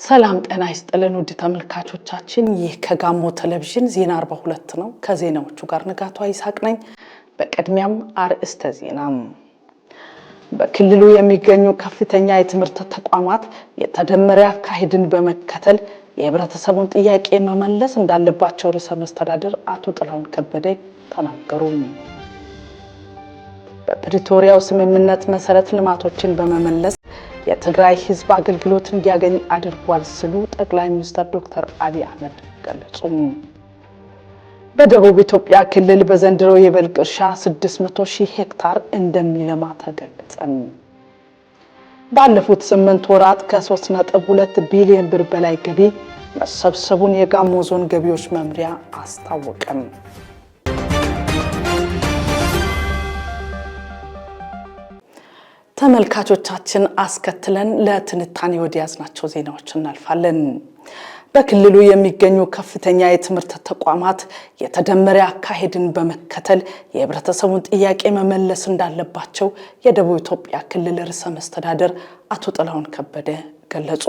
ሰላም ጤና ይስጥልን ውድ ተመልካቾቻችን፣ ይህ ከጋሞ ቴሌቪዥን ዜና 42 ነው። ከዜናዎቹ ጋር ንጋቱ ይስሐቅ ነኝ። በቅድሚያም አርዕስተ ዜና። በክልሉ የሚገኙ ከፍተኛ የትምህርት ተቋማት የተደመረ አካሄድን በመከተል የህብረተሰቡን ጥያቄ መመለስ እንዳለባቸው ርዕሰ መስተዳድር አቶ ጥላሁን ከበደ ተናገሩ። በፕሪቶሪያው ስምምነት መሰረት ልማቶችን በመመለስ የትግራይ ህዝብ አገልግሎት እንዲያገኝ አድርጓል ሲሉ ጠቅላይ ሚኒስትር ዶክተር አብይ አህመድ ገለጹ። በደቡብ ኢትዮጵያ ክልል በዘንድሮ የበልግ እርሻ 600,000 ሄክታር እንደሚለማ ተገለጸ። ባለፉት 8 ወራት ከ3.2 ቢሊዮን ብር በላይ ገቢ መሰብሰቡን የጋሞ ዞን ገቢዎች መምሪያ አስታወቀም። ተመልካቾቻችን አስከትለን ለትንታኔ ወደ ያዝናቸው ዜናዎች እናልፋለን። በክልሉ የሚገኙ ከፍተኛ የትምህርት ተቋማት የተደመረ አካሄድን በመከተል የህብረተሰቡን ጥያቄ መመለስ እንዳለባቸው የደቡብ ኢትዮጵያ ክልል ርዕሰ መስተዳድር አቶ ጥላሁን ከበደ ገለጹ።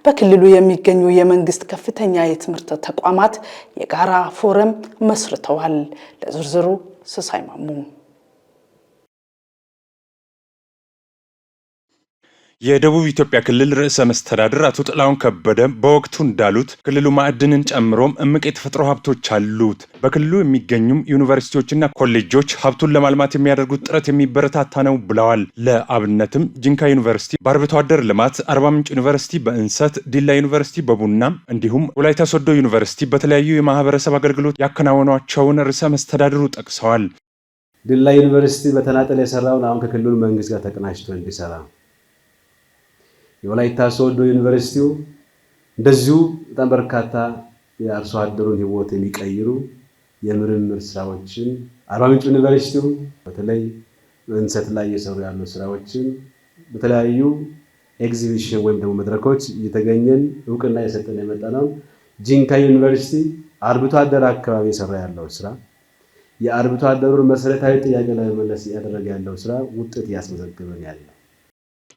በክልሉ የሚገኙ የመንግስት ከፍተኛ የትምህርት ተቋማት የጋራ ፎረም መስርተዋል። ለዝርዝሩ ስሳይ ማሙ። የደቡብ ኢትዮጵያ ክልል ርዕሰ መስተዳድር አቶ ጥላሁን ከበደ በወቅቱ እንዳሉት ክልሉ ማዕድንን ጨምሮም እምቅ የተፈጥሮ ሀብቶች አሉት። በክልሉ የሚገኙም ዩኒቨርሲቲዎችና ኮሌጆች ሀብቱን ለማልማት የሚያደርጉት ጥረት የሚበረታታ ነው ብለዋል። ለአብነትም ጂንካ ዩኒቨርሲቲ በአርብቶ አደር ልማት፣ አርባ ምንጭ ዩኒቨርሲቲ በእንሰት፣ ዲላ ዩኒቨርሲቲ በቡና እንዲሁም ወላይታ ሶዶ ዩኒቨርሲቲ በተለያዩ የማህበረሰብ አገልግሎት ያከናወኗቸውን ርዕሰ መስተዳድሩ ጠቅሰዋል። ዲላ ዩኒቨርሲቲ በተናጠል የሰራውን አሁን ከክልሉ መንግስት ጋር ተቀናጅቶ እንዲሰራ፣ የወላይታ ሶዶ ዩኒቨርሲቲው እንደዚሁ በጣም በርካታ የአርሶ አደሩን ህይወት የሚቀይሩ የምርምር ስራዎችን፣ አርባ ምንጭ ዩኒቨርሲቲው በተለይ እንሰት ላይ እየሰሩ ያሉ ስራዎችን በተለያዩ ኤግዚቢሽን ወይም ደግሞ መድረኮች እየተገኘን እውቅና የሰጠን የመጣ ነው። ጂንካ ዩኒቨርሲቲ አርብቶ አደር አካባቢ የሰራ ያለው ስራ የአርብቶ አደሩን መሰረታዊ ጥያቄ ለመመለስ ያደረገ ያለው ስራ ውጤት ያስመዘግበን ያለው።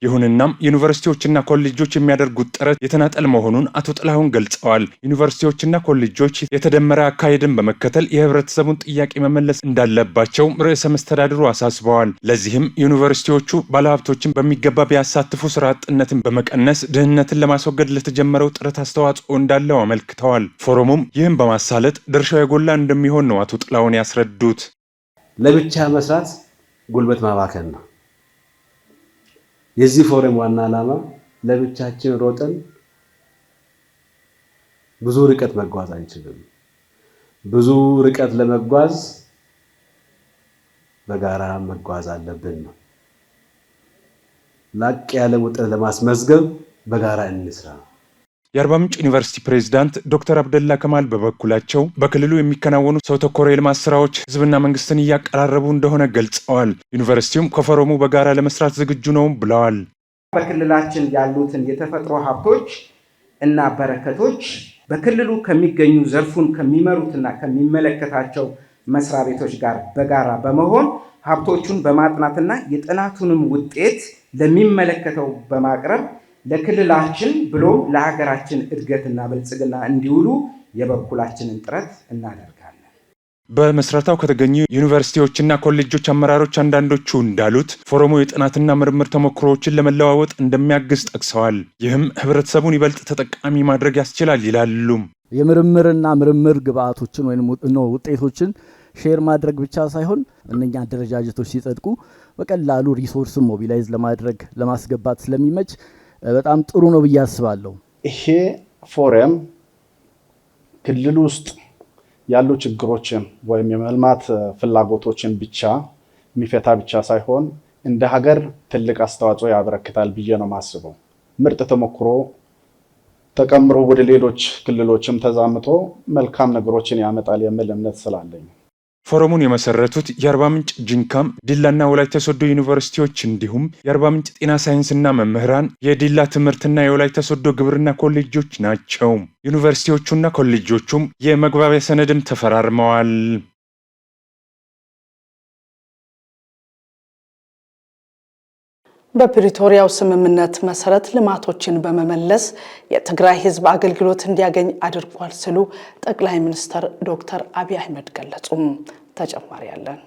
ይሁንናም ዩኒቨርሲቲዎችና ኮሌጆች የሚያደርጉት ጥረት የተናጠል መሆኑን አቶ ጥላሁን ገልጸዋል። ዩኒቨርሲቲዎችና ኮሌጆች የተደመረ አካሄድን በመከተል የህብረተሰቡን ጥያቄ መመለስ እንዳለባቸው ርዕሰ መስተዳድሩ አሳስበዋል። ለዚህም ዩኒቨርሲቲዎቹ ባለሀብቶችን በሚገባ ቢያሳትፉ ስራ አጥነትን በመቀነስ ድህነትን ለማስወገድ ለተጀመረው ጥረት አስተዋጽኦ እንዳለው አመልክተዋል። ፎረሙም ይህን በማሳለጥ ድርሻው የጎላ እንደሚሆን ነው አቶ ጥላሁን ያስረዱት። ለብቻ መስራት ጉልበት ማባከን ነው። የዚህ ፎረም ዋና ዓላማ ለብቻችን ሮጠን ብዙ ርቀት መጓዝ አንችልም። ብዙ ርቀት ለመጓዝ በጋራ መጓዝ አለብን ነው። ላቅ ያለ ውጤት ለማስመዝገብ በጋራ እንስራ። የአርባ ምንጭ ዩኒቨርሲቲ ፕሬዝዳንት ዶክተር አብደላ ከማል በበኩላቸው በክልሉ የሚከናወኑ ሰው ተኮር የልማት ስራዎች ህዝብና መንግስትን እያቀራረቡ እንደሆነ ገልጸዋል። ዩኒቨርሲቲውም ከፎረሙ በጋራ ለመስራት ዝግጁ ነው ብለዋል። በክልላችን ያሉትን የተፈጥሮ ሀብቶች እና በረከቶች በክልሉ ከሚገኙ ዘርፉን ከሚመሩትና ከሚመለከታቸው መስሪያ ቤቶች ጋር በጋራ በመሆን ሀብቶቹን በማጥናትና የጥናቱንም ውጤት ለሚመለከተው በማቅረብ ለክልላችን ብሎ ለሀገራችን እድገትና ብልጽግና እንዲውሉ የበኩላችንን ጥረት እናደርጋለን። በመስራታው ከተገኙ ዩኒቨርሲቲዎችና ኮሌጆች አመራሮች አንዳንዶቹ እንዳሉት ፎረሙ የጥናትና ምርምር ተሞክሮዎችን ለመለዋወጥ እንደሚያግዝ ጠቅሰዋል። ይህም ህብረተሰቡን ይበልጥ ተጠቃሚ ማድረግ ያስችላል ይላሉ። የምርምርና ምርምር ግብአቶችን ወይም ውጤቶችን ሼር ማድረግ ብቻ ሳይሆን እነኛ አደረጃጀቶች ሲጸድቁ በቀላሉ ሪሶርስን ሞቢላይዝ ለማድረግ ለማስገባት ስለሚመች በጣም ጥሩ ነው ብዬ አስባለሁ። ይሄ ፎረም ክልል ውስጥ ያሉ ችግሮችን ወይም የመልማት ፍላጎቶችን ብቻ የሚፈታ ብቻ ሳይሆን እንደ ሀገር ትልቅ አስተዋጽኦ ያበረክታል ብዬ ነው ማስበው። ምርጥ ተሞክሮ ተቀምሮ ወደ ሌሎች ክልሎችም ተዛምቶ መልካም ነገሮችን ያመጣል የሚል እምነት ስላለኝ ፎረሙን የመሰረቱት የአርባ ምንጭ ጂንካም፣ ዲላና ወላይታ ሶዶ ዩኒቨርሲቲዎች እንዲሁም የአርባ ምንጭ ጤና ሳይንስና መምህራን፣ የዲላ ትምህርትና የወላይታ ሶዶ ግብርና ኮሌጆች ናቸው። ዩኒቨርሲቲዎቹና ኮሌጆቹም የመግባቢያ ሰነድም ተፈራርመዋል። በፕሪቶሪያው ስምምነት መሰረት ልማቶችን በመመለስ የትግራይ ህዝብ አገልግሎት እንዲያገኝ አድርጓል ሲሉ ጠቅላይ ሚኒስትር ዶክተር አብይ አህመድ ገለጹ። ተጨማሪ ያለን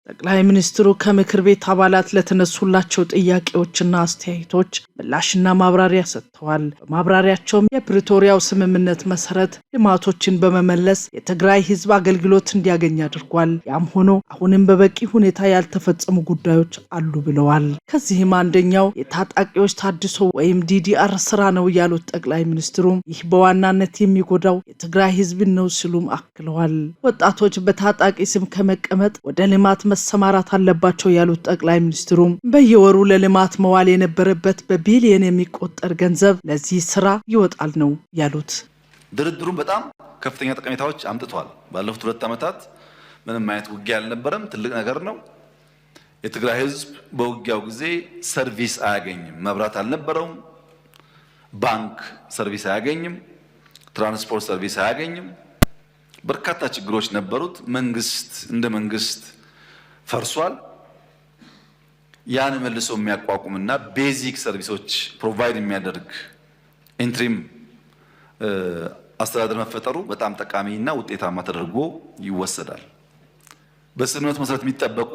ጠቅላይ ሚኒስትሩ ከምክር ቤት አባላት ለተነሱላቸው ጥያቄዎችና አስተያየቶች ምላሽና ማብራሪያ ሰጥተዋል። በማብራሪያቸውም የፕሪቶሪያው ስምምነት መሰረት ልማቶችን በመመለስ የትግራይ ህዝብ አገልግሎት እንዲያገኝ አድርጓል። ያም ሆኖ አሁንም በበቂ ሁኔታ ያልተፈጸሙ ጉዳዮች አሉ ብለዋል። ከዚህም አንደኛው የታጣቂዎች ታድሶ ወይም ዲዲአር ስራ ነው ያሉት ጠቅላይ ሚኒስትሩ ይህ በዋናነት የሚጎዳው የትግራይ ህዝብ ነው ሲሉም አክለዋል። ወጣቶች በታጣቂ ስም ከመቀመጥ ወደ ልማት መሰማራት አለባቸው ያሉት ጠቅላይ ሚኒስትሩ በየወሩ ለልማት መዋል የነበረበት በቢሊየን የሚቆጠር ገንዘብ ለዚህ ስራ ይወጣል ነው ያሉት። ድርድሩም በጣም ከፍተኛ ጠቀሜታዎች አምጥቷል። ባለፉት 2 ዓመታት ምንም አይነት ውጊያ አልነበረም። ትልቅ ነገር ነው። የትግራይ ህዝብ በውጊያው ጊዜ ሰርቪስ አያገኝም። መብራት አልነበረውም። ባንክ ሰርቪስ አያገኝም። ትራንስፖርት ሰርቪስ አያገኝም። በርካታ ችግሮች ነበሩት። መንግስት እንደ መንግስት ፈርሷል። ያን መልሶ የሚያቋቁምና ቤዚክ ሰርቪሶች ፕሮቫይድ የሚያደርግ ኢንትሪም አስተዳደር መፈጠሩ በጣም ጠቃሚና ውጤታማ ተደርጎ ይወሰዳል። በስምምነቱ መሰረት የሚጠበቁ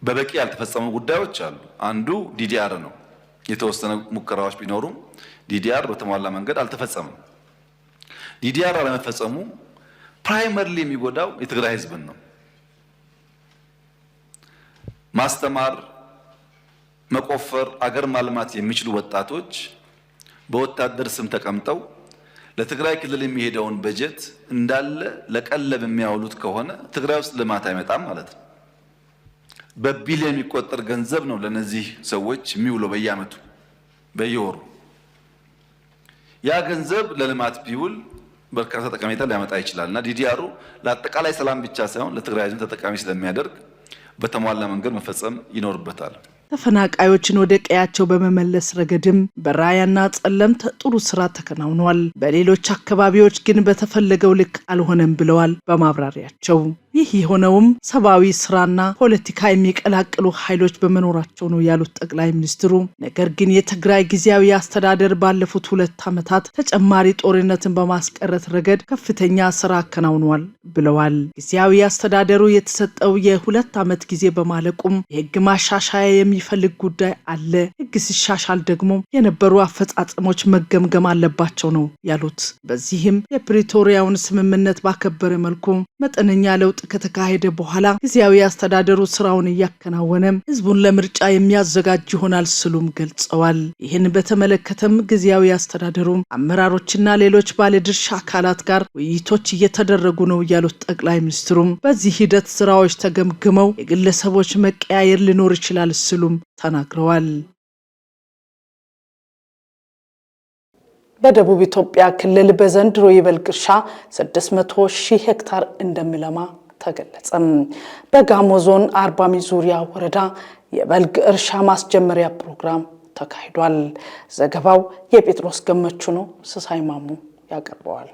በበቂ ያልተፈጸሙ ጉዳዮች አሉ። አንዱ ዲዲአር ነው። የተወሰነ ሙከራዎች ቢኖሩም ዲዲአር በተሟላ መንገድ አልተፈጸመም። ዲዲአር አለመፈጸሙ ፕራይመሪሊ የሚጎዳው የትግራይ ህዝብን ነው። ማስተማር፣ መቆፈር፣ አገር ማልማት የሚችሉ ወጣቶች በወታደር ስም ተቀምጠው ለትግራይ ክልል የሚሄደውን በጀት እንዳለ ለቀለብ የሚያውሉት ከሆነ ትግራይ ውስጥ ልማት አይመጣም ማለት ነው። በቢሊዮን የሚቆጠር ገንዘብ ነው ለነዚህ ሰዎች የሚውለው በየዓመቱ በየወሩ። ያ ገንዘብ ለልማት ቢውል በርካታ ጠቀሜታ ሊያመጣ ይችላልና ዲዲአሩ ለአጠቃላይ ሰላም ብቻ ሳይሆን ለትግራይ ህዝብ ተጠቃሚ ስለሚያደርግ በተሟላ መንገድ መፈጸም ይኖርበታል። ተፈናቃዮችን ወደ ቀያቸው በመመለስ ረገድም በራያና ጸለምት ጥሩ ስራ ተከናውኗል። በሌሎች አካባቢዎች ግን በተፈለገው ልክ አልሆነም ብለዋል በማብራሪያቸው። ይህ የሆነውም ሰብአዊ ስራና ፖለቲካ የሚቀላቅሉ ኃይሎች በመኖራቸው ነው ያሉት ጠቅላይ ሚኒስትሩ፣ ነገር ግን የትግራይ ጊዜያዊ አስተዳደር ባለፉት 2 ዓመታት ተጨማሪ ጦርነትን በማስቀረት ረገድ ከፍተኛ ስራ አከናውኗል ብለዋል። ጊዜያዊ አስተዳደሩ የተሰጠው የ2 ዓመት ጊዜ በማለቁም የህግ ማሻሻያ የሚፈልግ ጉዳይ አለ። ህግ ሲሻሻል ደግሞ የነበሩ አፈጻጸሞች መገምገም አለባቸው ነው ያሉት። በዚህም የፕሪቶሪያውን ስምምነት ባከበረ መልኩ መጠነኛ ለውጥ ከተካሄደ በኋላ ጊዜያዊ አስተዳደሩ ስራውን እያከናወነ ህዝቡን ለምርጫ የሚያዘጋጅ ይሆናል ሲሉም ገልጸዋል። ይህን በተመለከተም ጊዜያዊ አስተዳደሩ አመራሮችና ሌሎች ባለድርሻ አካላት ጋር ውይይቶች እየተደረጉ ነው ያሉት ጠቅላይ ሚኒስትሩ በዚህ ሂደት ስራዎች ተገምግመው የግለሰቦች መቀያየር ሊኖር ይችላል ሲሉም ተናግረዋል። በደቡብ ኢትዮጵያ ክልል በዘንድሮ የበልግ እርሻ 600,000 ሄክታር እንደሚለማ ተገለጸ። በጋሞ ዞን አርባ ምንጭ ዙሪያ ወረዳ የበልግ እርሻ ማስጀመሪያ ፕሮግራም ተካሂዷል። ዘገባው የጴጥሮስ ገመቹ ነው። ስሳይ ማሙ ያቀርበዋል።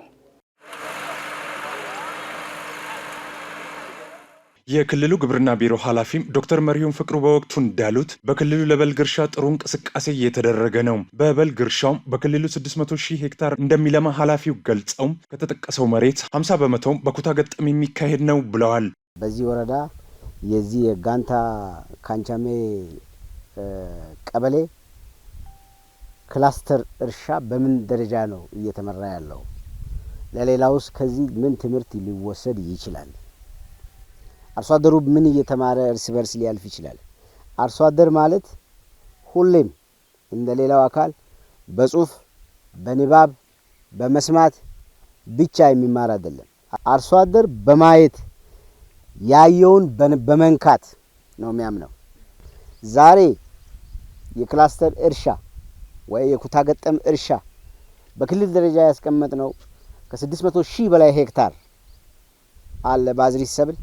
የክልሉ ግብርና ቢሮ ኃላፊም ዶክተር መሪሁን ፍቅሩ በወቅቱ እንዳሉት በክልሉ ለበልግ እርሻ ጥሩ እንቅስቃሴ እየተደረገ ነው። በበልግ እርሻው በክልሉ 600,000 ሄክታር እንደሚለማ ኃላፊው ገልጸው ከተጠቀሰው መሬት 50 በመቶው በኩታ ገጠም የሚካሄድ ነው ብለዋል። በዚህ ወረዳ የዚህ የጋንታ ካንቻሜ ቀበሌ ክላስተር እርሻ በምን ደረጃ ነው እየተመራ ያለው? ለሌላውስ ከዚህ ምን ትምህርት ሊወሰድ ይችላል? አርሶ አደሩ ምን እየተማረ እርስ በርስ ሊያልፍ ይችላል? አርሶ አደር ማለት ሁሌም እንደሌላው አካል በጽሁፍ በንባብ በመስማት ብቻ የሚማር አይደለም። አርሶ አደር በማየት ያየውን በመንካት ነው የሚያምነው። ዛሬ የክላስተር እርሻ ወይ የኩታ ገጠም እርሻ በክልል ደረጃ ያስቀመጥነው ከ600,000 በላይ ሄክታር አለ ባዝሪት ሰብል።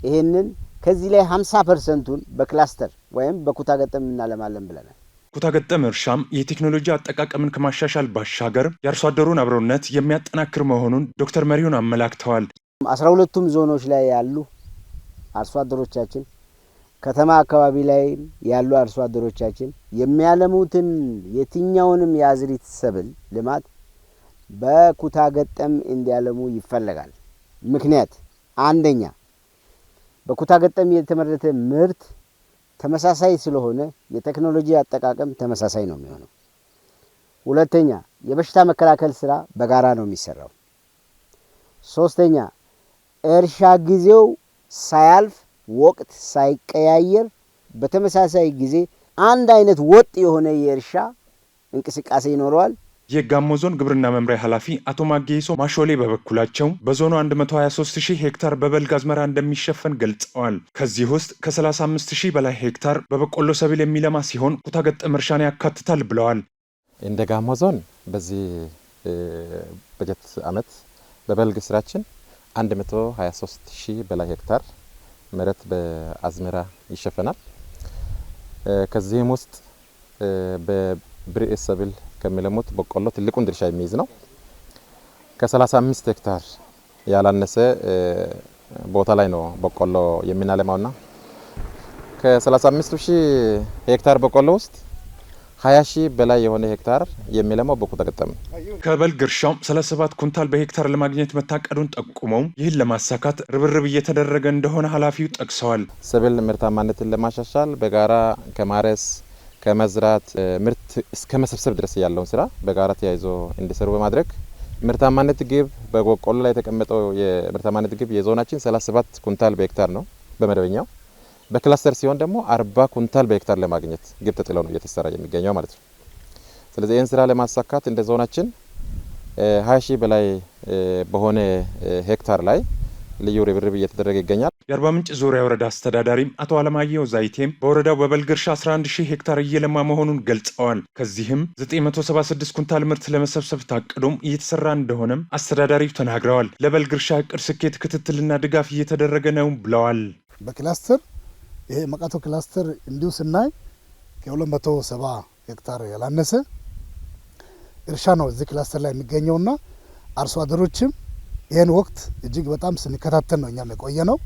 ይሄንን ከዚህ ላይ 50%ን በክላስተር ወይም በኩታ ገጠም እናለማለን ብለናል። ኩታ ገጠም እርሻም የቴክኖሎጂ አጠቃቀምን ከማሻሻል ባሻገር የአርሶ አደሩን አብሮነት የሚያጠናክር መሆኑን ዶክተር መሪሁን አመላክተዋል። 12ቱም ዞኖች ላይ ያሉ አርሶ አደሮቻችን ከተማ አካባቢ ላይ ያሉ አርሶ አደሮቻችን የሚያለሙትን የትኛውንም የአዝሪት ሰብል ልማት በኩታ ገጠም እንዲያለሙ ይፈልጋል። ምክንያት አንደኛ በኩታ ገጠም የተመረተ ምርት ተመሳሳይ ስለሆነ የቴክኖሎጂ አጠቃቀም ተመሳሳይ ነው የሚሆነው። ሁለተኛ የበሽታ መከላከል ስራ በጋራ ነው የሚሰራው። ሶስተኛ እርሻ ጊዜው ሳያልፍ ወቅት ሳይቀያየር በተመሳሳይ ጊዜ አንድ አይነት ወጥ የሆነ የእርሻ እንቅስቃሴ ይኖረዋል። የጋሞ ዞን ግብርና መምሪያ ኃላፊ አቶ ማጌሶ ማሾሌ በበኩላቸው በዞኑ 123000 ሄክታር በበልግ አዝመራ እንደሚሸፈን ገልጸዋል። ከዚህ ውስጥ ከ35000 በላይ ሄክታር በበቆሎ ሰብል የሚለማ ሲሆን ኩታ ገጠም እርሻን ያካትታል ብለዋል። እንደ ጋሞ ዞን በዚህ በጀት ዓመት በበልግ ስራችን 123000 በላይ ሄክታር መሬት በአዝመራ ይሸፈናል። ከዚህም ውስጥ በብርኤ ሰብል ከሚለሙት በቆሎ ትልቁን ድርሻ የሚይዝ ነው። ከ35 ሄክታር ያላነሰ ቦታ ላይ ነው በቆሎ የምናለማውና ከ35000 ሄክታር በቆሎ ውስጥ 20000 በላይ የሆነ ሄክታር የሚለማው በኩታ ገጠም። ከበልግ እርሻው 37 ኩንታል በሄክታር ለማግኘት መታቀዱን ጠቁመው ይህን ለማሳካት ርብርብ እየተደረገ እንደሆነ ኃላፊው ጠቅሰዋል። ሰብል ምርታማነትን ለማሻሻል በጋራ ከማረስ ከመዝራት ምርት እስከ መሰብሰብ ድረስ ያለውን ስራ በጋራ ተያይዞ እንዲሰሩ በማድረግ ምርታማነት ግብ በበቆሎ ላይ የተቀመጠው የምርታማነት ግብ የዞናችን 37 ኩንታል በሄክታር ነው በመደበኛው። በክላስተር ሲሆን ደግሞ 40 ኩንታል በሄክታር ለማግኘት ግብ ተጥሎ ነው እየተሰራ የሚገኘው ማለት ነው። ስለዚህ ይህን ስራ ለማሳካት እንደ ዞናችን 20000 በላይ በሆነ ሄክታር ላይ ልዩ ርብርብ እየተደረገ ይገኛል። የአርባ ምንጭ ዙሪያ ወረዳ አስተዳዳሪም አቶ አለማየሁ ዛይቴም በወረዳው በበልግ እርሻ 11000 ሄክታር እየለማ መሆኑን ገልጸዋል። ከዚህም 976 ኩንታል ምርት ለመሰብሰብ ታቅዶም እየተሰራ እንደሆነም አስተዳዳሪው ተናግረዋል። ለበልግ እርሻ እቅድ ስኬት ክትትልና ድጋፍ እየተደረገ ነው ብለዋል። በክላስተር ይሄ መቃቶ ክላስተር እንዲሁ ስናይ ከ270 ሄክታር ያላነሰ እርሻ ነው እዚህ ክላስተር ላይ የሚገኘውና አርሶ አደሮችም ይህን ወቅት እጅግ በጣም ስንከታተል ነው እኛም የቆየ ነው።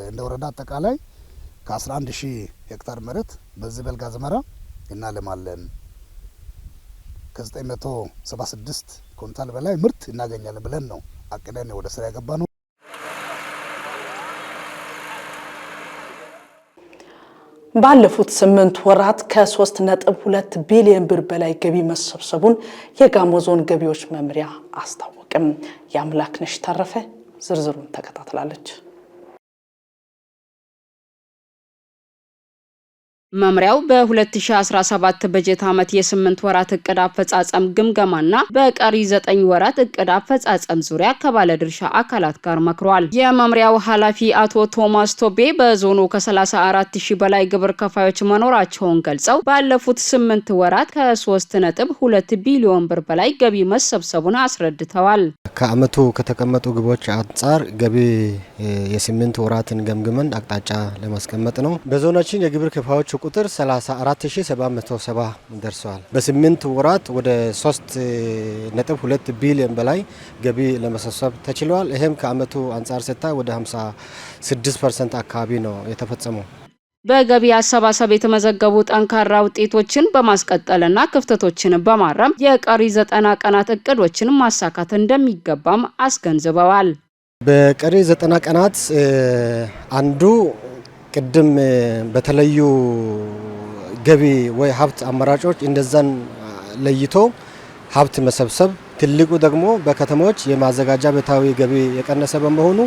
እንደ ወረዳ አጠቃላይ ከ11000 ሄክታር መሬት በዚህ በልግ አዝመራ እናለማለን። ከ976 ኩንታል በላይ ምርት እናገኛለን ብለን ነው አቅደን ወደ ስራ የገባ ነው። ባለፉት 8 ወራት ከ3.2 ቢሊዮን ብር በላይ ገቢ መሰብሰቡን የጋሞ ዞን ገቢዎች መምሪያ አስታወቀም። የአምላክነሽ ተረፈ ዝርዝሩን ተከታትላለች። መምሪያው በ2017 በጀት ዓመት የ8 ወራት እቅድ አፈጻጸም ግምገማና በቀሪ 9 ወራት እቅድ አፈጻጸም ዙሪያ ከባለድርሻ አካላት ጋር መክሯል። የመምሪያው ኃላፊ አቶ ቶማስ ቶቤ በዞኑ ከ34000 በላይ ግብር ከፋዮች መኖራቸውን ገልጸው ባለፉት 8 ወራት ከ3.2 ቢሊዮን ብር በላይ ገቢ መሰብሰቡን አስረድተዋል። ከአመቱ ከተቀመጡ ግቦች አንጻር ገቢ የ8 ወራትን ገምግመን አቅጣጫ ለማስቀመጥ ነው። በዞናችን የግብር ከፋዮች ቁጥር 34770 ደርሰዋል። በ8 ወራት ወደ 3.2 ቢሊዮን በላይ ገቢ ለመሰብሰብ ተችሏል። ይሄም ከአመቱ አንጻር ሲታይ ወደ 56% አካባቢ ነው የተፈጸመው። በገቢ አሰባሰብ የተመዘገቡ ጠንካራ ውጤቶችን በማስቀጠልና ክፍተቶችን በማረም የቀሪ 90 ቀናት እቅዶችን ማሳካት እንደሚገባም አስገንዝበዋል። በቀሪ 90 ቀናት አንዱ ቅድም በተለዩ ገቢ ወይ ሀብት አማራጮች እንደዛን ለይቶ ሀብት መሰብሰብ፣ ትልቁ ደግሞ በከተሞች የማዘጋጃ ቤታዊ ገቢ የቀነሰ በመሆኑ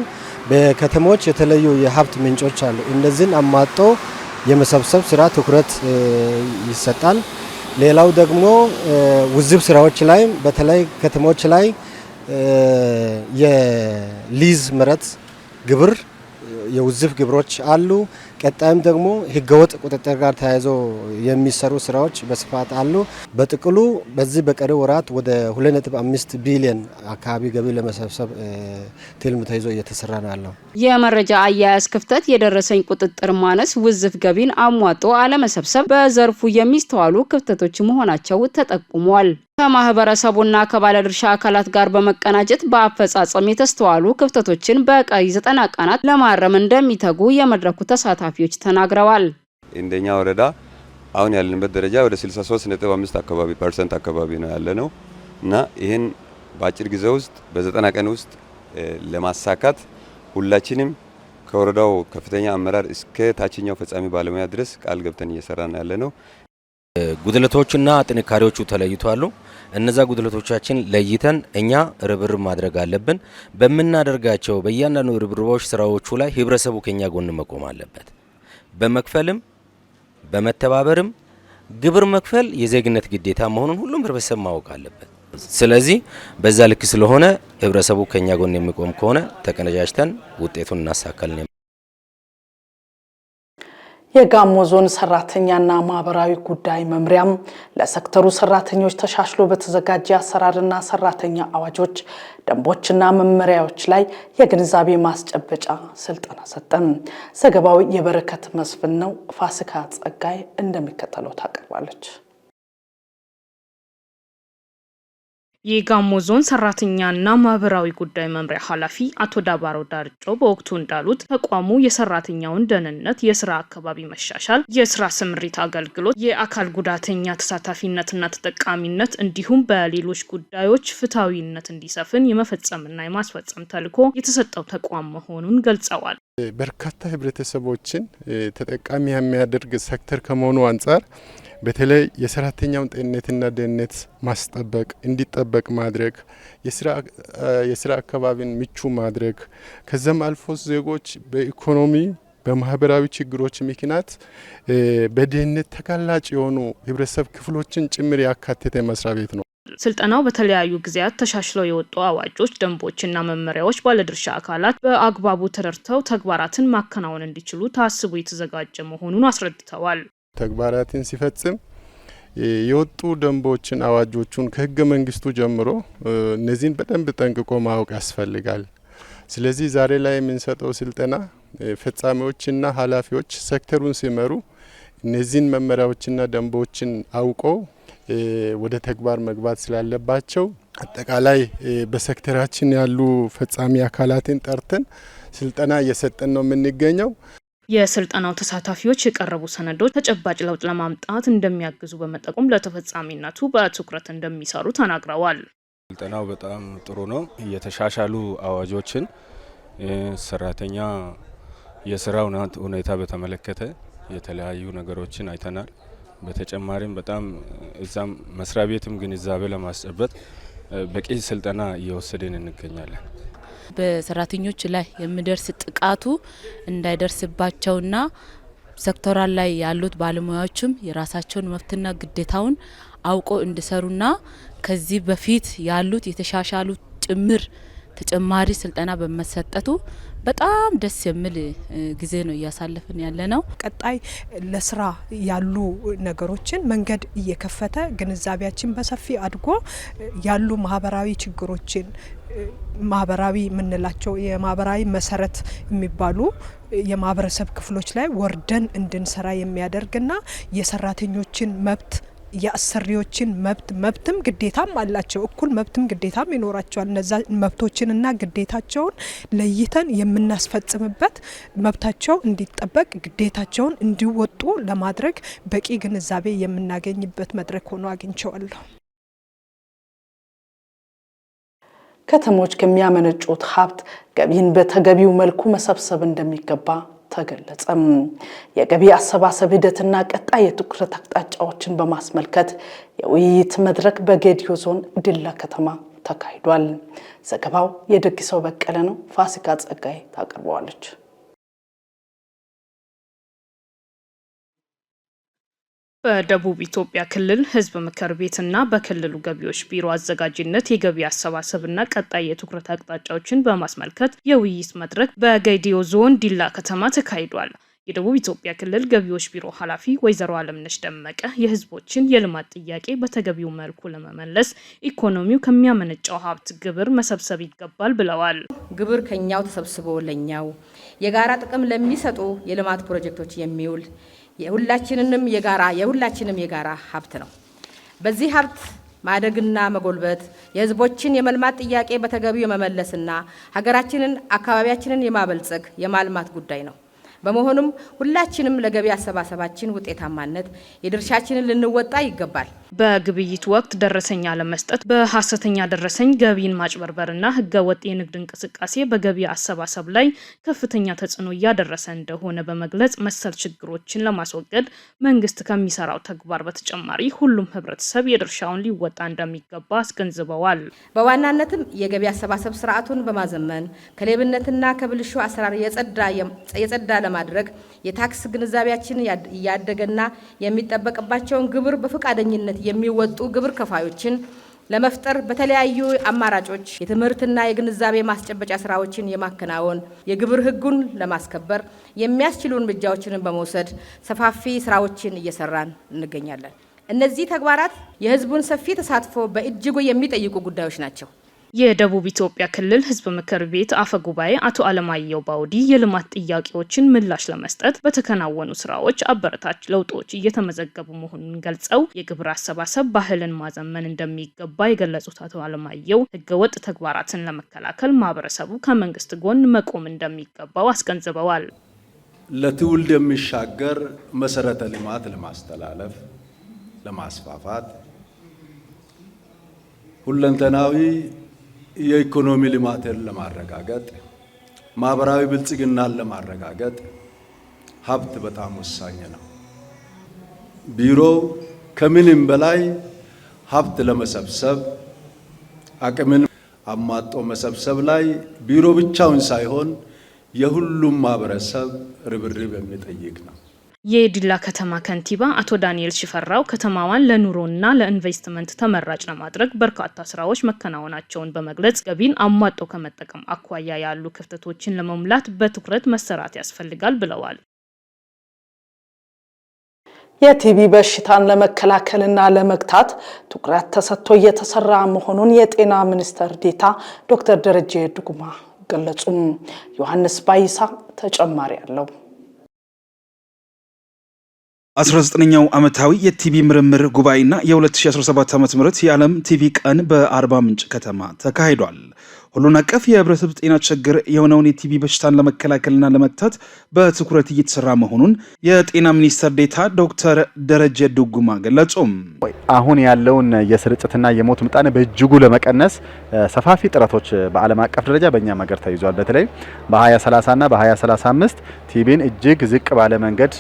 በከተሞች የተለዩ የሀብት ምንጮች አሉ። እነዚህን አሟጦ የመሰብሰብ ስራ ትኩረት ይሰጣል። ሌላው ደግሞ ውዝብ ስራዎች ላይ በተለይ ከተሞች ላይ የሊዝ መሬት ግብር የውዝፍ ግብሮች አሉ። ቀጣይም ደግሞ ህገወጥ ቁጥጥር ጋር ተያይዞ የሚሰሩ ስራዎች በስፋት አሉ። በጥቅሉ በዚህ በቀሪ ወራት ወደ 2.5 ቢሊዮን አካባቢ ገቢ ለመሰብሰብ ትልም ተይዞ እየተሰራ ነው ያለው። የመረጃ አያያዝ ክፍተት፣ የደረሰኝ ቁጥጥር ማነስ፣ ውዝፍ ገቢን አሟጦ አለመሰብሰብ በዘርፉ የሚስተዋሉ ክፍተቶች መሆናቸው ተጠቁሟል። ከማህበረሰቡና ከባለድርሻ አካላት ጋር በመቀናጀት በአፈጻጸም የተስተዋሉ ክፍተቶችን በቀሪ 90 ቀናት ለማረም እንደሚተጉ የመድረኩ ተሳታፊዎች ተናግረዋል። እንደኛ ወረዳ አሁን ያለንበት ደረጃ ወደ 63.5% አካባቢ ነው ያለነው እና ይሄን በአጭር ጊዜ ውስጥ በ90 ቀን ውስጥ ለማሳካት ሁላችንም ከወረዳው ከፍተኛ አመራር እስከ ታችኛው ፈጻሚ ባለሙያ ድረስ ቃል ገብተን እየሰራን ያለነው። ጉድለቶችና ጥንካሬዎቹ ተለይቷሉ። እነዛ ጉድለቶቻችን ለይተን እኛ ርብርብ ማድረግ አለብን። በመናደርጋቸው በእያንዳንዱ ርብርቦች ስራዎቹ ላይ ህብረተሰቡ ከኛ ጎን መቆም አለበት። በመክፈልም በመተባበርም ግብር መክፈል የዜግነት ግዴታ መሆኑን ሁሉም ህብረተሰብ ማወቅ አለበት። ስለዚህ በዛ ልክ ስለሆነ ህብረተሰቡ ከኛ ጎን የሚቆም ከሆነ ተቀናጅተን ውጤቱን እናሳካለን። የጋሞ ዞን ሰራተኛና ማህበራዊ ጉዳይ መምሪያም ለሴክተሩ ሰራተኞች ተሻሽሎ በተዘጋጀ አሰራርና ሰራተኛ አዋጆች፣ ደንቦችና መመሪያዎች ላይ የግንዛቤ ማስጨበጫ ስልጠና ሰጠም። ዘገባው የበረከት መስፍን ነው። ፋሲካ ጸጋይ እንደሚከተለው ታቀርባለች። የጋሞ ዞን ሰራተኛና ማህበራዊ ጉዳይ መምሪያ ኃላፊ አቶ ዳባሮ ዳርጮ በወቅቱ እንዳሉት ተቋሙ የሰራተኛውን ደህንነት፣ የስራ አካባቢ መሻሻል፣ የስራ ስምሪት አገልግሎት፣ የአካል ጉዳተኛ ተሳታፊነትና ተጠቃሚነት እንዲሁም በሌሎች ጉዳዮች ፍትሃዊነት እንዲሰፍን የመፈጸምና የማስፈጸም ተልዕኮ የተሰጠው ተቋም መሆኑን ገልጸዋል። በርካታ ህብረተሰቦችን ተጠቃሚ የሚያደርግ ሴክተር ከመሆኑ አንጻር በተለይ የሰራተኛውን ጤንነትና ደህንነት ማስጠበቅ እንዲጠበቅ ማድረግ፣ የስራ አካባቢን ምቹ ማድረግ፣ ከዛም አልፎ ዜጎች በኢኮኖሚ በማህበራዊ ችግሮች ምክንያት በደህንነት ተጋላጭ የሆኑ ህብረተሰብ ክፍሎችን ጭምር ያካተተ መስሪያ ቤት ነው። ስልጠናው በተለያዩ ጊዜያት ተሻሽለው የወጡ አዋጆች፣ ደንቦችና መመሪያዎች ባለድርሻ አካላት በአግባቡ ተረድተው ተግባራትን ማከናወን እንዲችሉ ታስቦ የተዘጋጀ መሆኑን አስረድተዋል። ተግባራትን ሲፈጽም የወጡ ደንቦችን፣ አዋጆቹን ከህገ መንግስቱ ጀምሮ እነዚህን በደንብ ጠንቅቆ ማወቅ ያስፈልጋል። ስለዚህ ዛሬ ላይ የምንሰጠው ስልጠና ፈጻሚዎችና ኃላፊዎች ሴክተሩን ሲመሩ እነዚህን መመሪያዎችና ደንቦችን አውቀው ወደ ተግባር መግባት ስላለባቸው አጠቃላይ በሴክተራችን ያሉ ፈጻሚ አካላትን ጠርተን ስልጠና እየሰጠን ነው የምንገኘው። የስልጠናው ተሳታፊዎች የቀረቡ ሰነዶች ተጨባጭ ለውጥ ለማምጣት እንደሚያግዙ በመጠቆም ለተፈጻሚነቱ በትኩረት እንደሚሰሩ ተናግረዋል። ስልጠናው በጣም ጥሩ ነው። የተሻሻሉ አዋጆችን፣ ሰራተኛ የስራው ሁኔታ በተመለከተ የተለያዩ ነገሮችን አይተናል። በተጨማሪም በጣም እዛም መስሪያ ቤትም ግንዛቤ ለማስጨበጥ በቂ ስልጠና እየወሰደን እንገኛለን። በሰራተኞች ላይ የሚደርስ ጥቃቱ እንዳይደርስባቸውና ሴክተራል ላይ ያሉት ባለሙያዎችም የራሳቸውን መብትና ግዴታውን አውቆ እንዲሰሩና ከዚህ በፊት ያሉት የተሻሻሉ ጭምር ተጨማሪ ስልጠና በመሰጠቱ በጣም ደስ የሚል ጊዜ ነው እያሳለፍን ያለ ነው። ቀጣይ ለስራ ያሉ ነገሮችን መንገድ እየከፈተ ግንዛቤያችን በሰፊ አድጎ ያሉ ማህበራዊ ችግሮችን ማህበራዊ የምንላቸው የማህበራዊ መሰረት የሚባሉ የማህበረሰብ ክፍሎች ላይ ወርደን እንድንሰራ የሚያደርግና የሰራተኞችን መብት የአሰሪዎችን መብትም ግዴታም አላቸው። እኩል መብትም ግዴታም ይኖራቸዋል። እነዛ መብቶችንና ግዴታቸውን ለይተን የምናስፈጽምበት መብታቸው እንዲጠበቅ ግዴታቸውን እንዲወጡ ለማድረግ በቂ ግንዛቤ የምናገኝበት መድረክ ሆኖ አግኝቼዋለሁ። ከተሞች ከሚያመነጩት ሀብት ገቢን በተገቢው መልኩ መሰብሰብ እንደሚገባ ተገለጸም። የገቢ አሰባሰብ ሂደትና ቀጣይ የትኩረት አቅጣጫዎችን በማስመልከት የውይይት መድረክ በጌዲዮ ዞን ዲላ ከተማ ተካሂዷል። ዘገባው የደግሰው በቀለ ነው። ፋሲካ ጸጋይ ታቀርበዋለች። በደቡብ ኢትዮጵያ ክልል ህዝብ ምክር ቤትና በክልሉ ገቢዎች ቢሮ አዘጋጅነት የገቢ አሰባሰብና ቀጣይ የትኩረት አቅጣጫዎችን በማስመልከት የውይይት መድረክ በጌዲዮ ዞን ዲላ ከተማ ተካሂዷል። የደቡብ ኢትዮጵያ ክልል ገቢዎች ቢሮ ኃላፊ ወይዘሮ አለምነሽ ደመቀ የህዝቦችን የልማት ጥያቄ በተገቢው መልኩ ለመመለስ ኢኮኖሚው ከሚያመነጨው ሀብት ግብር መሰብሰብ ይገባል ብለዋል። ግብር ከኛው ተሰብስቦ ለኛው የጋራ ጥቅም ለሚሰጡ የልማት ፕሮጀክቶች የሚውል የሁላችንም የጋራ ሀብት ነው። በዚህ ሀብት ማደግና መጎልበት የህዝቦችን የመልማት ጥያቄ በተገቢው የመመለስና ሀገራችንን አካባቢያችንን የማበልጸግ የማልማት ጉዳይ ነው። በመሆኑም ሁላችንም ለገቢ አሰባሰባችን ውጤታማነት የድርሻችንን ልንወጣ ይገባል። በግብይት ወቅት ደረሰኝ አለመስጠት፣ በሐሰተኛ ደረሰኝ ገቢን ማጭበርበርና ህገወጥ የንግድ እንቅስቃሴ በገቢ አሰባሰብ ላይ ከፍተኛ ተጽዕኖ እያደረሰ እንደሆነ በመግለጽ መሰል ችግሮችን ለማስወገድ መንግስት ከሚሰራው ተግባር በተጨማሪ ሁሉም ህብረተሰብ የድርሻውን ሊወጣ እንደሚገባ አስገንዝበዋል። በዋናነትም የገቢ አሰባሰብ ስርዓቱን በማዘመን ከሌብነትና ከብልሹ አሰራር የጸዳ ለማድረግ የታክስ ግንዛቤያችን ያደገና የሚጠበቅባቸውን ግብር በፈቃደኝነት የሚወጡ ግብር ከፋዮችን ለመፍጠር በተለያዩ አማራጮች የትምህርትና የግንዛቤ ማስጨበጫ ስራዎችን የማከናወን የግብር ህጉን ለማስከበር የሚያስችሉ እርምጃዎችን በመውሰድ ሰፋፊ ስራዎችን እየሰራን እንገኛለን። እነዚህ ተግባራት የህዝቡን ሰፊ ተሳትፎ በእጅጉ የሚጠይቁ ጉዳዮች ናቸው። የደቡብ ኢትዮጵያ ክልል ህዝብ ምክር ቤት አፈ ጉባኤ አቶ አለማየሁ ባውዲ የልማት ጥያቄዎችን ምላሽ ለመስጠት በተከናወኑ ስራዎች አበረታች ለውጦች እየተመዘገቡ መሆኑን ገልጸው የግብር አሰባሰብ ባህልን ማዘመን እንደሚገባ የገለጹት አቶ አለማየሁ ህገወጥ ተግባራትን ለመከላከል ማህበረሰቡ ከመንግስት ጎን መቆም እንደሚገባው አስገንዝበዋል። ለትውልድ የሚሻገር መሰረተ ልማት ለማስተላለፍ፣ ለማስፋፋት ሁለንተናዊ የኢኮኖሚ ልማትን ለማረጋገጥ ማህበራዊ ብልጽግናን ለማረጋገጥ ሀብት በጣም ወሳኝ ነው። ቢሮው ከምንም በላይ ሀብት ለመሰብሰብ አቅምን አሟጦ መሰብሰብ ላይ ቢሮ ብቻውን ሳይሆን የሁሉም ማህበረሰብ ርብርብ የሚጠይቅ ነው። የዲላ ከተማ ከንቲባ አቶ ዳንኤል ሽፈራው ከተማዋን ለኑሮና ለኢንቨስትመንት ተመራጭ ለማድረግ በርካታ ስራዎች መከናወናቸውን በመግለጽ ገቢን አሟጦ ከመጠቀም አኳያ ያሉ ክፍተቶችን ለመሙላት በትኩረት መሰራት ያስፈልጋል ብለዋል። የቲቢ በሽታን ለመከላከልና ለመግታት ትኩረት ተሰጥቶ እየተሰራ መሆኑን የጤና ሚኒስትር ዴኤታ ዶክተር ደረጀ ዱጉማ ገለጹ። ዮሐንስ ባይሳ ተጨማሪ አለው። 19ኛው ዓመታዊ የቲቢ ምርምር ጉባኤና የ2017 ዓ.ም የዓለም ቲቢ ቀን በአርባ ምንጭ ከተማ ተካሂዷል። ሁሉን አቀፍ የህብረተሰብ ጤና ችግር የሆነውን የቲቢ በሽታን ለመከላከልና ለመግታት በትኩረት እየተሰራ መሆኑን የጤና ሚኒስትር ዴኤታ ዶክተር ደረጀ ዱጉማ ገለጹ። አሁን ያለውን የስርጭትና የሞት ምጣኔ በእጅጉ ለመቀነስ ሰፋፊ ጥረቶች በዓለም አቀፍ ደረጃ በእኛም ሀገር ተይዟል። በተለይ በ2030 እና በ2035 ቲቢን እጅግ ዝቅ ባለ መንገድ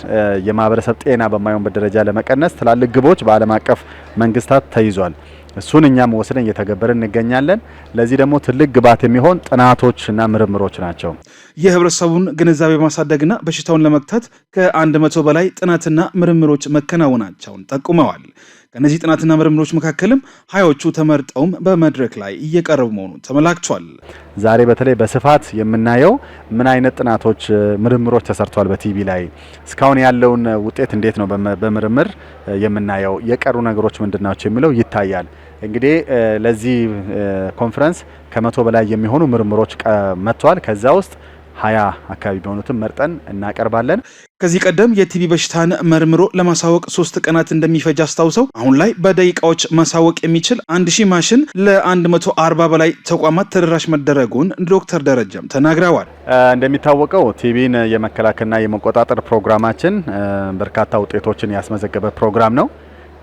የማህበረሰብ ጤና በማይሆንበት ደረጃ ለመቀነስ ትላልቅ ግቦች በዓለም አቀፍ መንግስታት ተይዟል። እሱን እኛም ወስደን እየተገበርን እንገኛለን። ለዚህ ደግሞ ትልቅ ግብዓት የሚሆን ጥናቶችና ምርምሮች ናቸው። የህብረተሰቡን ግንዛቤ ማሳደግና በሽታውን ለመግታት ከ100 በላይ ጥናትና ምርምሮች መከናወናቸውን ጠቁመዋል። ከነዚህ ጥናትና ምርምሮች መካከልም 20ዎቹ ተመርጠውም በመድረክ ላይ እየቀረቡ መሆኑን ተመላክቷል። ዛሬ በተለይ በስፋት የምናየው ምን አይነት ጥናቶች ምርምሮች ተሰርተዋል በቲቢ ላይ እስካሁን ያለውን ውጤት እንዴት ነው በምርምር የምናየው የቀሩ ነገሮች ምንድናቸው የሚለው ይታያል። እንግዲህ ለዚህ ኮንፈረንስ ከ100 በላይ የሚሆኑ ምርምሮች መጥተዋል። ከዛ ውስጥ 20 አካባቢ ቢሆኑትን መርጠን እናቀርባለን። ከዚህ ቀደም የቲቢ በሽታን መርምሮ ለማሳወቅ 3 ቀናት እንደሚፈጅ አስታውሰው አሁን ላይ በደቂቃዎች ማሳወቅ የሚችል 1000 ማሽን ለ140 በላይ ተቋማት ተደራሽ መደረጉን ዶክተር ደረጀም ተናግረዋል። እንደሚታወቀው ቲቢን የመከላከልና የመቆጣጠር ፕሮግራማችን በርካታ ውጤቶችን ያስመዘገበ ፕሮግራም ነው።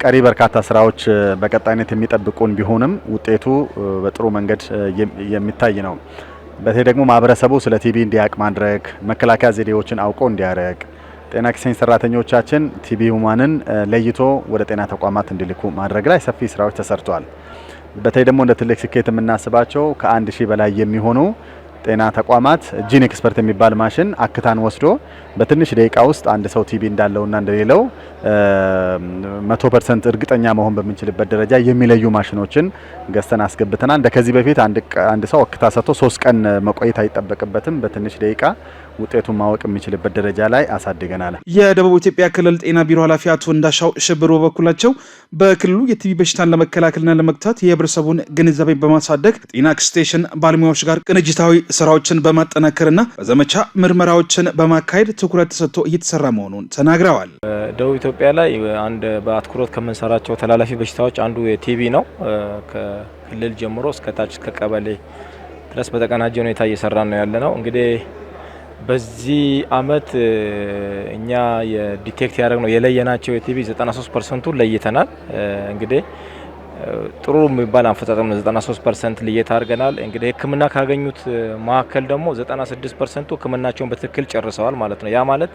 ቀሪ በርካታ ስራዎች በቀጣይነት የሚጠብቁን ቢሆንም ውጤቱ በጥሩ መንገድ የሚታይ ነው። በተለይ ደግሞ ማህበረሰቡ ስለ ቲቢ እንዲያውቅ ማድረግ፣ መከላከያ ዘዴዎችን አውቆ እንዲያረግ፣ ጤና ኤክስቴንሽን ሰራተኞቻችን ቲቢ ህሙማንን ለይቶ ወደ ጤና ተቋማት እንዲልኩ ማድረግ ላይ ሰፊ ስራዎች ተሰርተዋል። በተለይ ደግሞ እንደ ትልቅ ስኬት የምናስባቸው ከ1000 በላይ የሚሆኑ ጤና ተቋማት ጂን ኤክስፐርት የሚባል ማሽን አክታን ወስዶ በትንሽ ደቂቃ ውስጥ አንድ ሰው ቲቢ እንዳለውና እንደሌለው 100% እርግጠኛ መሆን በምንችልበት ደረጃ የሚለዩ ማሽኖችን ገዝተን አስገብተናል። እንደከዚህ በፊት አንድ ሰው አክታ ሰጥቶ 3 ቀን መቆየት አይጠበቅበትም። በትንሽ ደቂቃ ውጤቱን ማወቅ የሚችልበት ደረጃ ላይ አሳድገናል። የደቡብ ኢትዮጵያ ክልል ጤና ቢሮ ኃላፊ አቶ እንዳሻው ሽብሩ በበኩላቸው በክልሉ የቲቢ በሽታን ለመከላከልና ለመግታት የህብረተሰቡን ግንዛቤ በማሳደግ ጤና ኤክስቴንሽን ባለሙያዎች ጋር ቅንጅታዊ ስራዎችን በማጠናከርና በዘመቻ ምርመራዎችን በማካሄድ ትኩረት ተሰጥቶ እየተሰራ መሆኑን ተናግረዋል። ደቡብ ኢትዮጵያ ላይ አንድ በአትኩሮት ከምንሰራቸው ተላላፊ በሽታዎች አንዱ የቲቢ ነው። ከክልል ጀምሮ እስከ ታች እስከ ቀበሌ ድረስ በተቀናጀ ሁኔታ እየሰራን ነው ያለነው። እንግዲህ በዚህ አመት እኛ የዲቴክት ያደረግነው የለየናቸው የቲቢ 93% ለይተናል። እንግዲህ ጥሩ የሚባል አፈጻጸም ነው። 93% ልየት አድርገናል። እንግዲህ ህክምና ካገኙት መካከል ደግሞ 96% ህክምናቸውን በትክክል ጨርሰዋል ማለት ነው። ያ ማለት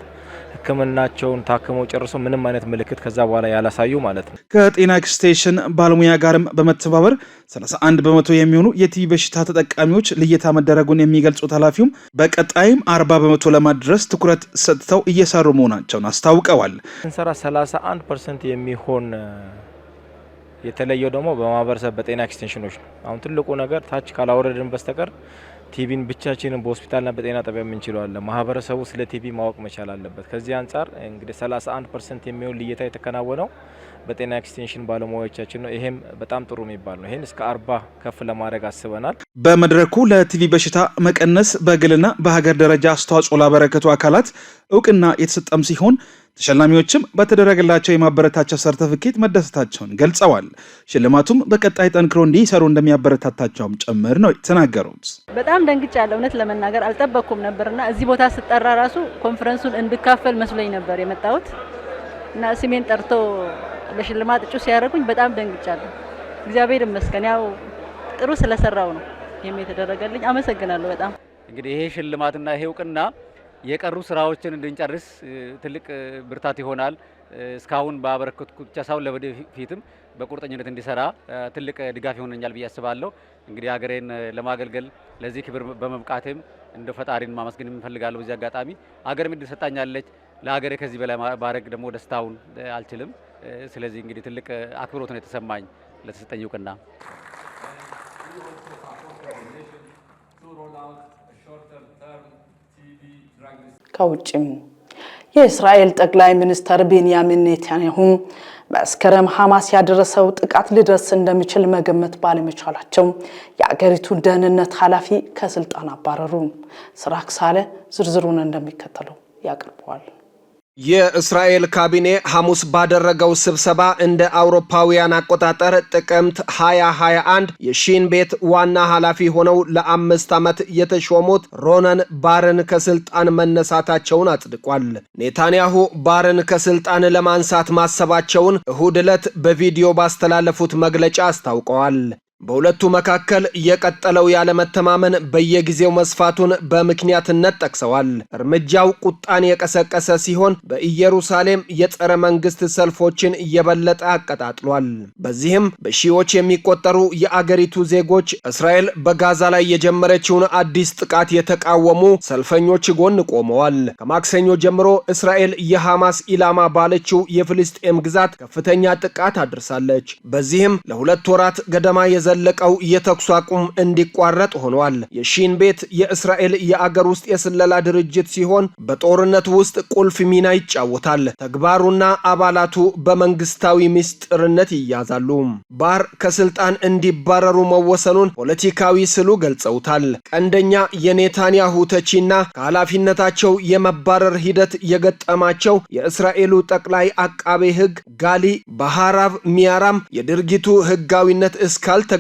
ህክምናቸውን ታክመው ጨርሰው ምንም አይነት ምልክት ከዛ በኋላ ያላሳዩ ማለት ነው። ከጤና ኤክስቴንሽን ባለሙያ ጋርም በመተባበር 31 በመቶ የሚሆኑ የቲቢ በሽታ ተጠቃሚዎች ልየታ መደረጉን የሚገልጹት ኃላፊውም በቀጣይም 40 በመቶ ለማድረስ ትኩረት ሰጥተው እየሰሩ መሆናቸውን አስታውቀዋል። እንሰራ 31% የሚሆን የተለየው ደግሞ በማህበረሰብ በጤና ኤክስቴንሽኖች ነው። አሁን ትልቁ ነገር ታች ካላወረድን በስተቀር ቲቢን ብቻችንን በሆስፒታልና በጤና ጣቢያ የምንችለዋለን። ማህበረሰቡ ስለ ቲቢ ማወቅ መቻል አለበት። ከዚህ አንጻር እንግዲህ 31% የሚሆን ልየታ የተከናወነው በጤና ኤክስቴንሽን ባለሙያዎቻችን ነው። ይሄም በጣም ጥሩ የሚባል ነው። ይሄን እስከ 40 ከፍ ለማድረግ አስበናል። በመድረኩ ለቲቢ በሽታ መቀነስ በግልና በሀገር ደረጃ አስተዋጽኦ ላበረከቱ አካላት እውቅና የተሰጠም ሲሆን ተሸላሚዎችም በተደረገላቸው የማበረታቻ ሰርተፊኬት መደሰታቸውን ገልጸዋል። ሽልማቱም በቀጣይ ጠንክሮ እንዲሰሩ እንደሚያበረታታቸውም ጭምር ነው የተናገሩት። በጣም ደንግጫለሁ። እውነት ለመናገር አልጠበቅኩም ነበርና እዚህ ቦታ ስጠራ ራሱ ኮንፈረንሱን እንድካፈል መስሎኝ ነበር የመጣሁት እና ስሜን ጠርቶ ለሽልማት እጩ ሲያደርጉኝ በጣም ደንግጫለሁ። እግዚአብሔር ይመስገን ያው ጥሩ ስለሰራው ነው የተደረገልኝ። አመሰግናለሁ በጣም። እንግዲህ ይሄ ሽልማትና ይሄ እውቅና የቀሩ ስራዎችን እንድንጨርስ ትልቅ ብርታት ይሆናል። እስካሁን ባበረከትኩት ብቻ ሳይሆን ለወደፊትም በቁርጠኝነት እንዲሰራ ትልቅ ድጋፍ ይሆነኛል ብዬ አስባለሁ። እንግዲህ ሀገሬን ለማገልገል ለዚህ ክብር በመብቃቴም እንደ ፈጣሪን ማመስገን እንፈልጋለሁ። በዚህ አጋጣሚ ሀገር ምን ትሰጣኛለች፣ ለሀገሬ ከዚህ በላይ ባረግ ደግሞ ደስታውን አልችልም። ስለዚህ እንግዲህ ትልቅ አክብሮት ነው የተሰማኝ ለተሰጠኝ እውቅና። ከውጭም የእስራኤል ጠቅላይ ሚኒስትር ቤንያሚን ኔታንያሁ መስከረም ሐማስ ያደረሰው ጥቃት ሊደርስ እንደሚችል መገመት ባለመቻላቸው የአገሪቱ ደህንነት ኃላፊ ከስልጣን አባረሩ። ስራክ ሳለ ዝርዝሩን እንደሚከተለው ያቀርበዋል። የእስራኤል ካቢኔ ሐሙስ ባደረገው ስብሰባ እንደ አውሮፓውያን አቆጣጠር ጥቅምት 2021 የሺን ቤት ዋና ኃላፊ ሆነው ለ5 ዓመት የተሾሙት ሮነን ባርን ከስልጣን መነሳታቸውን አጽድቋል። ኔታንያሁ ባርን ከስልጣን ለማንሳት ማሰባቸውን እሁድ ዕለት በቪዲዮ ባስተላለፉት መግለጫ አስታውቀዋል። በሁለቱ መካከል የቀጠለው ያለመተማመን በየጊዜው መስፋቱን በምክንያትነት ጠቅሰዋል። እርምጃው ቁጣን የቀሰቀሰ ሲሆን በኢየሩሳሌም የጸረ መንግስት ሰልፎችን እየበለጠ አቀጣጥሏል። በዚህም በሺዎች የሚቆጠሩ የአገሪቱ ዜጎች እስራኤል በጋዛ ላይ የጀመረችውን አዲስ ጥቃት የተቃወሙ ሰልፈኞች ጎን ቆመዋል። ከማክሰኞ ጀምሮ እስራኤል የሐማስ ኢላማ ባለችው የፍልስጤም ግዛት ከፍተኛ ጥቃት አድርሳለች። በዚህም ለ2 ወራት ገደማ ዘለቀው የተኩስ አቁም እንዲቋረጥ ሆኗል። የሺን ቤት የእስራኤል የአገር ውስጥ የስለላ ድርጅት ሲሆን በጦርነቱ ውስጥ ቁልፍ ሚና ይጫወታል። ተግባሩና አባላቱ በመንግስታዊ ምስጢርነት ይያዛሉ። ባር ከስልጣን እንዲባረሩ መወሰኑን ፖለቲካዊ ስሉ ገልጸውታል። ቀንደኛ የኔታንያሁ ተቺና ከኃላፊነታቸው የመባረር ሂደት የገጠማቸው የእስራኤሉ ጠቅላይ አቃቤ ሕግ ጋሊ ባህራቭ ሚያራም የድርጊቱ ህጋዊነት እስካልተገመገመ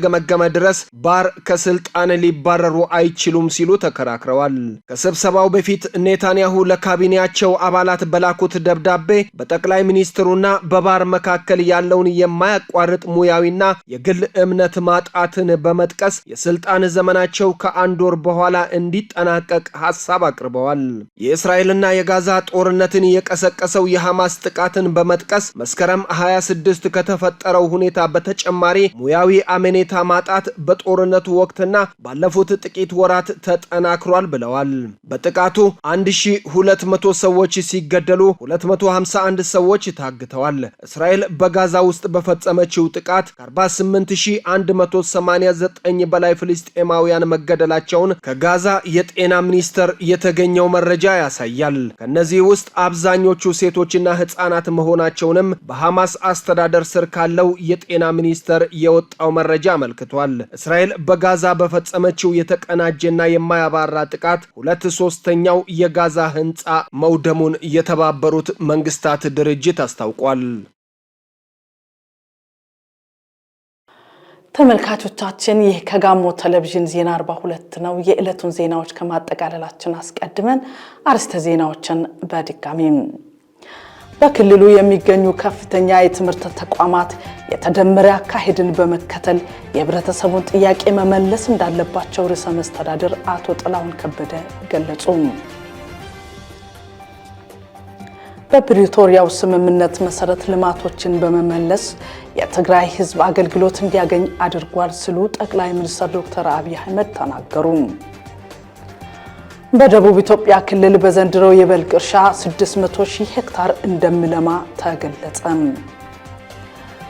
ድረስ ባር ከስልጣን ሊባረሩ አይችሉም ሲሉ ተከራክረዋል። ከስብሰባው በፊት ኔታንያሁ ለካቢኔያቸው አባላት በላኩት ደብዳቤ በጠቅላይ ሚኒስትሩና በባር መካከል ያለውን የማያቋርጥ ሙያዊና የግል እምነት ማጣትን በመጥቀስ የስልጣን ዘመናቸው ከ1 ወር በኋላ እንዲጠናቀቅ ሐሳብ አቅርበዋል። የእስራኤልና የጋዛ ጦርነትን የቀሰቀሰው የሐማስ ጥቃትን በመጥቀስ መስከረም 26 ከተፈጠረው ሁኔታ በተጨማሪ ሙያዊ አመኔታ ሁኔታ ማጣት በጦርነቱ ወቅትና ባለፉት ጥቂት ወራት ተጠናክሯል ብለዋል። በጥቃቱ 1200 ሰዎች ሲገደሉ 251 ሰዎች ታግተዋል። እስራኤል በጋዛ ውስጥ በፈጸመችው ጥቃት ከ48189 በላይ ፍልስጤማውያን መገደላቸውን ከጋዛ የጤና ሚኒስቴር የተገኘው መረጃ ያሳያል። ከነዚህ ውስጥ አብዛኞቹ ሴቶችና ህፃናት መሆናቸውንም በሐማስ አስተዳደር ስር ካለው የጤና ሚኒስቴር የወጣው መረጃ አመልክቷል። እስራኤል በጋዛ በፈጸመችው የተቀናጀና የማያባራ ጥቃት 2/3 የጋዛ ህንፃ መውደሙን የተባበሩት መንግስታት ድርጅት አስታውቋል። ተመልካቾቻችን ይህ ከጋሞ ቴሌቪዥን ዜና 42 ነው። የዕለቱን ዜናዎች ከማጠቃለላችን አስቀድመን አርዕስተ ዜናዎችን በድጋሚ በክልሉ የሚገኙ ከፍተኛ የትምህርት ተቋማት የተደመረ አካሄድን በመከተል የህብረተሰቡን ጥያቄ መመለስ እንዳለባቸው ርዕሰ መስተዳድር አቶ ጥላሁን ከበደ ገለጹ። በፕሪቶሪያው ስምምነት መሰረት ልማቶችን በመመለስ የትግራይ ህዝብ አገልግሎት እንዲያገኝ አድርጓል ሲሉ ጠቅላይ ሚኒስትር ዶክተር አብይ አህመድ ተናገሩ። በደቡብ ኢትዮጵያ ክልል በዘንድሮው የበልግ እርሻ 600,000 ሄክታር እንደሚለማ ተገለጸ።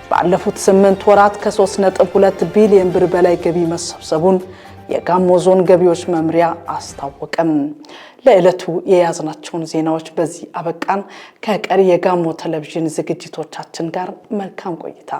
ባለፉት 8 ወራት ከ3.2 ቢሊዮን ብር በላይ ገቢ መሰብሰቡን የጋሞ ዞን ገቢዎች መምሪያ አስታወቀም። ለዕለቱ የያዝናቸውን ዜናዎች በዚህ አበቃን። ከቀሪ የጋሞ ቴሌቪዥን ዝግጅቶቻችን ጋር መልካም ቆይታ